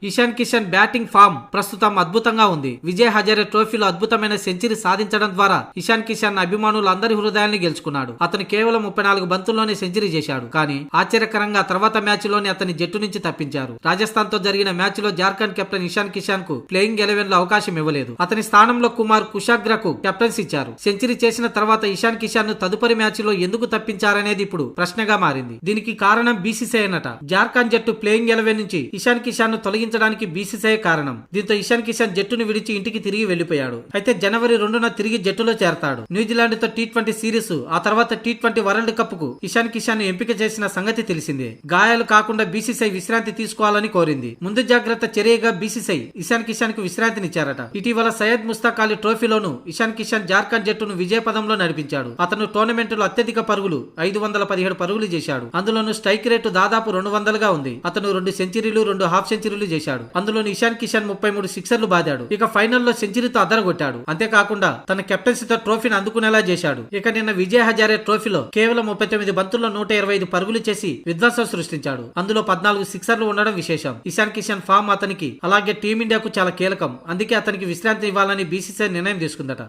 Ishan Kishan batting form ప్రస్తుతం అద్భుతంగా ఉంది. విజయ్ హజారే ట్రోఫీలో అద్భుతమైన సెంచరీ సాధించడం ద్వారా ఇషాన్ కిషన్ అభిమానులు అందరి హృదయాన్ని గెలుచుకున్నాడు. అతను కేవలం 34 బంతుల్లోనే సెంచరీ చేశాడు. కానీ ఆశ్చర్యకరంగా తర్వాత మ్యాచ్ లోని అతని జట్టు నుంచి తప్పించారు. రాజస్థాన్ తో జరిగిన మ్యాచ్ లో జార్ఖండ్ కెప్టెన్ ఇషాన్ కిషన్ కు ప్లేయింగ్ 11 లో అవకాశం ఇవ్వలేదు. అతని స్థానంలో కుమార్ కుషాగ్రకు కెప్టెన్సీ ఇచ్చారు. సెంచరీ చేసిన తర్వాత ఇషాన్ కిషన్ ను తదుపరి మ్యాచ్ లో ఎందుకు తప్పించారనేది ఇప్పుడు ప్రశ్నగా మారింది. దీనికి కారణం బీసీసీఐ అన్నట. జార్ఖండ్ జట్టు ప్లేయింగ్ 11 నుంచి ఇషాన్ కిషన్ ను తొలగించడానికి బీసీసీఐ కారణం. దీంతో ఇషాన్ కిషన్ జట్టును విడిచి ఇంటికి తిరిగి వెళ్లిపోయాడు. అయితే జనవరి 2న తిరిగి జట్టులో చేరతాడు. న్యూజిలాండ్ తో టీ20 సిరీస్, ఆ తర్వాత టీ20 వరల్డ్ కప్ కు ఇషాన్ కిషన్ ను ఎంపిక చేసిన సంగతి తెలిసిందే. గాయాలు కాకుండా బీసీసీఐ విశ్రాంతి తీసుకోవాలని కోరింది. ముందు జాగ్రత్త చర్యగా బీసీసీఐ ఇషాన్ కిషన్ కు విశ్రాంతినిచ్చారట. ఇటీవల సయ్యద్ ముస్తాక్ అలీ ట్రోఫీలోను ఇషాన్ కిషన్ జార్ఖండ్ జట్టును విజయపదంలో నడిపించాడు. అతను టోర్నమెంట్ లో అత్యధిక పరుగులు 517 పరుగులు చేశాడు. అందులోను స్ట్రైక్ రేటు దాదాపు 200గా ఉంది. అతను 2 సెంచరీలు 2 హాఫ్ సెంచరీలు చేశాడు. అందులోని ఇషాన్ కిషన్ 33 సిక్సర్లు బాదాడు. ఇక ఫైనల్లో సెంచరీతో అదరగొట్టాడు. అంతేకాకుండా తన కెప్టెన్సీతో ట్రోఫీని అందుకునేలా చేశాడు. ఇక నిన్న విజయ్ హజారే ట్రోఫీలో కేవలం 39 బంతుల్లో 125 పరుగులు చేసి విధ్వంసం సృష్టించాడు. అందులో 14 సిక్సర్లు ఉండడం విశేషం. ఇషాన్ కిషన్ ఫామ్ అతనికి అలాగే టీమిండియాకు చాలా కీలకం. అందుకే అతనికి విశ్రాంతి ఇవ్వాలని బీసీసీఐ నిర్ణయం తీసుకుందట.